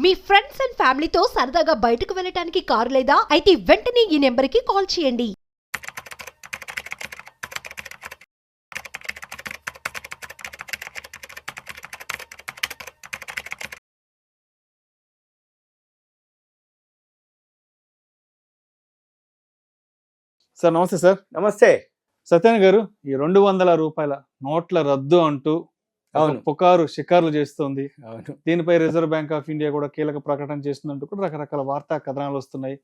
Me friends and ఫ్యామిలీతో సరదాగా బయటకు వెళ్ళటానికి కారు లేదా అయితే వెంటనే ఈ నెంబర్కి కాల్ చేయండి. సార్ నమస్తే సార్. నమస్తే సత్యనారాయణ గారు, ఈ 200 రూపాయల నోట్ల రద్దు అంటూ అవును. పుకారు షికారులు చేస్తోంది. అవును. దీనిపై రిజర్వ్ బ్యాంక్ ఆఫ్ ఇండియా కూడా కీలక ప్రకటన చేస్తుందంటూ కూడా రకరకాల వార్తా కథనాలు వస్తున్నాయి.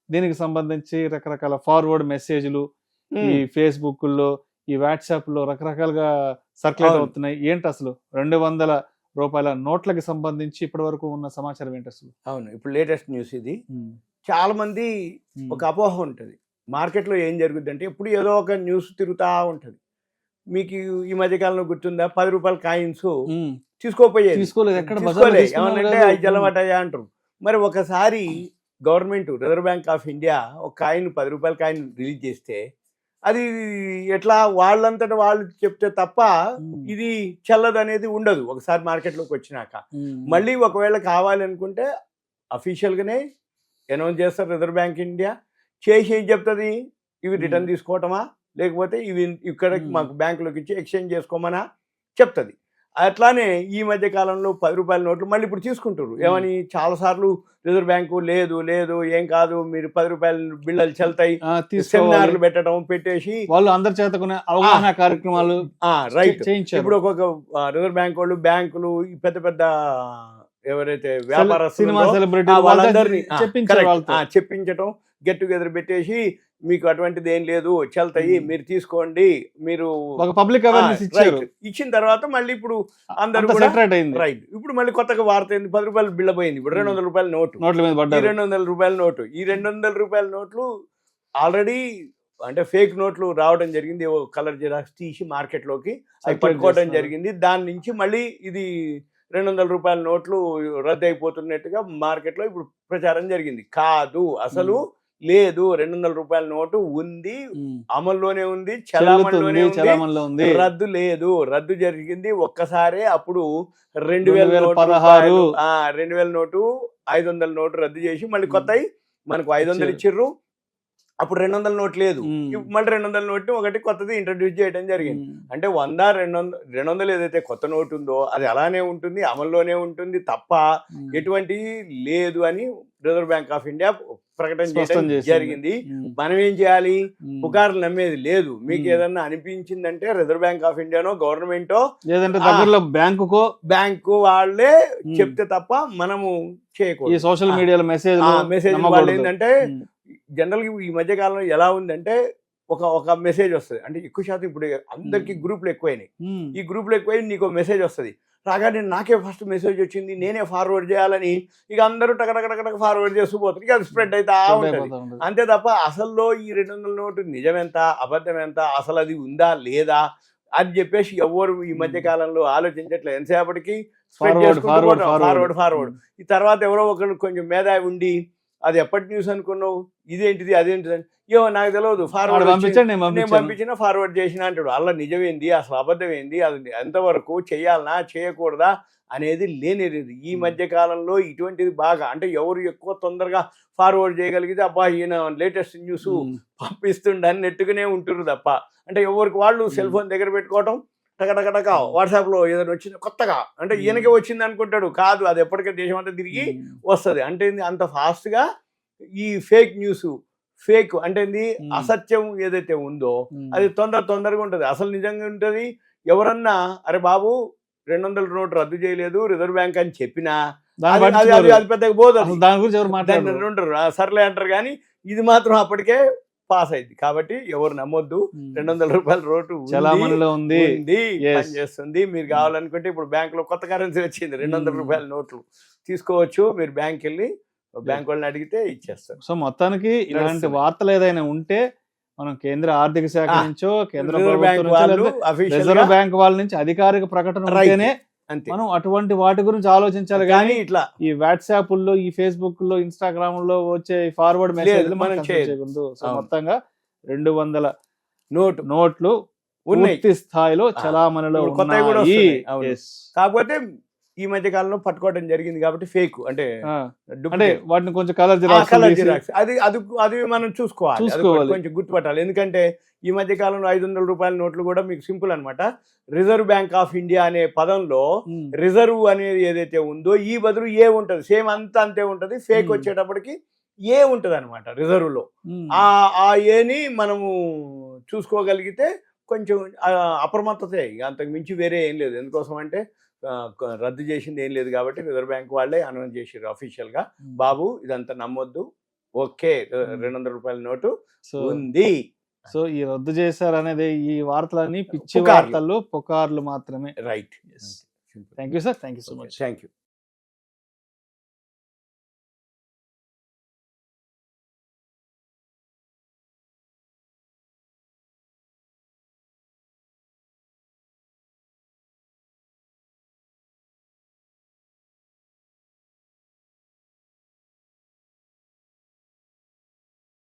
దీనికి సంబంధించి రకరకాల ఫార్వర్డ్ మెసేజ్లు ఈ ఫేస్బుక్ లో, ఈ వాట్సాప్ లో రకరకాలుగా సర్క్యులేట్ అవుతున్నాయి. ఏంటి అసలు 200 రూపాయల నోట్లకి సంబంధించి ఇప్పటి వరకు ఉన్న సమాచారం ఏంటి అసలు? అవును, ఇప్పుడు లేటెస్ట్ న్యూస్ ఇది. చాలా మంది ఒక అపోహ ఉంటుంది, మార్కెట్లో ఏం జరుగుద్ది అంటే ఎప్పుడు ఏదో ఒక న్యూస్ తిరుగుతూ ఉంటుంది. మీకు ఈ మధ్యకాలంలో గుర్తుందా, 10 రూపాయల కాయిన్స్ తీసుకోలేదు, ఏమనంటే అవి జలమటాయా అంటారు. మరి ఒకసారి government reserve bank of India ఒక కాయిన్ 10 రూపాయల కాయిన్ రిలీజ్ చేస్తే అది ఎట్లా వాళ్ళంతటా వాళ్ళు చెప్తే తప్ప ఇది చెల్లదు అనేది ఉండదు. ఒకసారి మార్కెట్లోకి వచ్చినాక మళ్ళీ ఒకవేళ కావాలనుకుంటే అఫీషియల్గానే అనౌన్స్ చేస్తారు రిజర్వ్ బ్యాంక్ ఇండియా. చేసి ఏం చెప్తుంది, ఇవి రిటర్న్ తీసుకోవటమా లేకపోతే ఇవి ఇక్కడ మాకు బ్యాంకులోకి ఇచ్చి ఎక్స్చేంజ్ చేసుకోమనా చెప్తుంది. అట్లానే ఈ మధ్య కాలంలో 10 రూపాయల నోట్లు మళ్ళీ ఇప్పుడు తీసుకుంటారు. ఏమని చాలాసార్లు రిజర్వ్ బ్యాంకు లేదు లేదు ఏం కాదు, మీరు 10 రూపాయల బిళ్ళలు చెల్తాయి, సెమినార్లు పెట్టేసి వాళ్ళు అందరి చేత అవగాహన కార్యక్రమాలు రైట్. ఇప్పుడు ఒక్కొక్క రిజర్వ్ బ్యాంక్ వాళ్ళు, బ్యాంకులు, పెద్ద పెద్ద ఎవరైతే వ్యాపారస్తులు వాళ్ళందరినీ చెప్పించటం, గెట్ టుగెదర్ పెట్టేసి మీకు అటువంటిది ఏం లేదు, చెల్తాయి, మీరు తీసుకోండి, మీరు పబ్లిక్ అవేర్నెస్ ఇచ్చిన తర్వాత మళ్ళీ ఇప్పుడు అందరూ రైట్. ఇప్పుడు మళ్ళీ కొత్తగా వార్త ఏంది, 10 రూపాయలు బిళ్ళ పోయింది. ఇప్పుడు 200 రూపాయల నోటు, 200 రూపాయల నోటు. ఈ 200 రూపాయల నోట్లు ఆల్రెడీ అంటే ఫేక్ నోట్లు రావడం జరిగింది. కలర్ జిరాక్స్ తీసి మార్కెట్లోకి అవి పట్టుకోవడం జరిగింది. దాని నుంచి మళ్ళీ ఇది 200 రూపాయల నోట్లు రద్దు అయిపోతున్నట్టుగా మార్కెట్లో ఇప్పుడు ప్రచారం జరిగింది. కాదు, అసలు లేదు, 200 రూపాయల నోటు ఉంది, అమల్లోనే ఉంది, చలామణిలోనే ఉంది, రద్దు లేదు. రద్దు జరిగింది ఒక్కసారే. అప్పుడు 2000 నోటు 500 నోటు రద్దు చేసి మళ్ళీ కొత్తవి మనకు 500 ఇచ్చిర్రు. అప్పుడు 200 నోట్ లేదు, మళ్ళీ 200 నోట్ని ఒకటి కొత్తది ఇంట్రడ్యూస్ చేయడం జరిగింది. అంటే 100, 200 ఏదైతే కొత్త నోటు ఉందో అది అలానే ఉంటుంది, అమల్లోనే ఉంటుంది తప్ప ఎటువంటి లేదు అని రిజర్వ్ బ్యాంక్ ఆఫ్ ఇండియా ప్రకటన చేయడం జరిగింది. మనం ఏం చేయాలి, పుకార్లు నమ్మేది లేదు. మీకు ఏదన్నా అనిపించిందంటే రిజర్వ్ బ్యాంక్ ఆఫ్ ఇండియానో గవర్నమెంటో బ్యాంకు వాళ్ళే చెప్తే తప్ప మనము చేయకూడదు. సోషల్ మీడియాలో మెసేజ్ వాళ్ళు ఏంటంటే జనరల్గా ఈ మధ్య కాలంలో ఎలా ఉందంటే ఒక మెసేజ్ వస్తుంది. అంటే ఎక్కువ శాతం ఇప్పుడు అందరికి గ్రూపులు ఎక్కువైనాయి. ఈ గ్రూపులు ఎక్కువై నీకు మెసేజ్ వస్తుంది, రాగానే నాకే ఫస్ట్ మెసేజ్ వచ్చింది, నేనే ఫార్వర్డ్ చేయాలని ఇక అందరూ టకటక ఫార్వర్డ్ చేస్తూ పోతారు. ఇక అది స్ప్రెడ్ అవుతా ఉంటుంది. అంతే తప్ప అసల్లో ఈ 200 నోటు నిజమెంత అబద్ధం ఎంత, అసలు అది ఉందా లేదా అని చెప్పేసి ఎవరు ఈ మధ్య కాలంలో ఆలోచించట్లేదు. ఎంతసేపటికి స్ప్రెడ్ చేసుకుంటూ ఫార్వర్డ్. ఈ తర్వాత ఎవరో ఒకరు కొంచెం మేధావి ఉండి అది ఎప్పటి న్యూస్ అనుకున్నావు, ఇదేంటిది అదేంటిది అని, ఏమో నాకు తెలియదు, నేను పంపించిన ఫార్వర్డ్ చేసిన అంటాడు. అలా నిజమేంది, అసలు అబద్ధం ఏంది, అది ఎంతవరకు చేయాలనా చేయకూడదా అనేది లేనిది. ఈ మధ్య కాలంలో ఇటువంటిది బాగా, అంటే ఎవరు ఎక్కువ తొందరగా ఫార్వర్డ్ చేయగలిగితే అబ్బా ఈయన లేటెస్ట్ న్యూస్ పంపిస్తుండని నెట్టుకునే ఉంటున్నారు తప్ప, అంటే ఎవరికి వాళ్ళు సెల్ ఫోన్ దగ్గర పెట్టుకోవటం, టకటక వాట్సాప్లో ఏదైనా వచ్చింది కొత్తగా అంటే ఈయనకే వచ్చింది అనుకుంటాడు. కాదు, అది ఎప్పటికే దేశం అంతా తిరిగి వస్తుంది. అంటే అంత ఫాస్ట్గా ఈ ఫేక్ న్యూస్, ఫేక్ అంటే అసత్యం ఏదైతే ఉందో అది తొందరగా ఉంటుంది. అసలు నిజంగా ఉంటుంది. ఎవరన్నా అరే బాబు 200 నోటు రద్దు చేయలేదు రిజర్వ్ బ్యాంక్ అని చెప్పినా అది పెద్దగా పోదు, సర్లే అంటారు. కానీ ఇది మాత్రం అప్పటికే పాస్ అయింది. కాబట్టి ఎవరు నమ్మొద్దు. 200 రూపాయల నోటు చేస్తుంది. మీరు కావాలనుకుంటే ఇప్పుడు బ్యాంకులో కొత్త కరెన్సీ వచ్చింది, 200 రూపాయల నోట్లు తీసుకోవచ్చు. మీరు బ్యాంక్ వెళ్ళి బ్యాంక్ వాళ్ళని అడిగితే ఇచ్చేస్తారు. సో మొత్తానికి ఇలాంటి వార్తలు ఏదైనా ఉంటే మనం కేంద్ర ఆర్థిక శాఖ నుంచో, కేంద్ర రిజర్వ్ బ్యాంక్ వాళ్ళ నుంచి అధికారిక ప్రకటన ఉంటేనే మనం అటువంటి వాటి గురించి ఆలోచించాలి. కానీ ఇట్లా ఈ వాట్సాప్ లో, ఈ ఫేస్బుక్ లో, ఇన్స్టాగ్రామ్ లో వచ్చే ఫార్వర్డ్ మెసేజ్ మనం చేయకూడదు. సో మొత్తంగా 200 నోట్లు పూర్తి స్థాయిలో చలామణిలో ఉన్నాయి. కాకపోతే ఈ మధ్య కాలంలో పట్టుకోవడం జరిగింది కాబట్టి ఫేక్ అంటే ఆ, అంటే duplicate. వాటిని కొంచెం కలర్ కలర్ జిరాక్స్ జిరాక్స్ అది మనం చూసుకోవాలి అది చూసుకోవాలి. కొంచెం గుర్తుపట్టాలి. ఎందుకంటే ఈ మధ్య కాలంలో 500 రూపాయల నోట్లు కూడా మీకు సింపుల్ అన్నమాట. రిజర్వ్ బ్యాంక్ ఆఫ్ ఇండియా అనే పదంలో రిజర్వ్ అనేది ఏదైతే ఉందో ఈ బదులు ఏ ఉంటది, సేమ్ అంతా అంతే ఉంటది. ఫేక్ వచ్చేటప్పటికి ఏ ఉంటది అనమాట రిజర్వ్ లో. ఆ ఏని మనము చూసుకోగలిగితే కొంచెం అప్రమత్తతే, ఇక అంతకు మించి వేరే ఏం లేదు. ఎందుకోసం అంటే రద్దు చేసింది ఏం లేదు కాబట్టి రిజర్వ్ బ్యాంక్ వాళ్ళే అనౌన్స్ చేసారు అఫీషియల్ గా, బాబు ఇదంతా నమ్మొద్దు, ఓకే 200 రూపాయల నోటు ఉంది. సో ఈ రద్దు చేశారు అనేది ఈ వార్తలన్నీ పిచ్చి పుకార్లు. వార్తలు, పుకార్లు మాత్రమే. Right. Thank you sir, thank you so much. Thank you.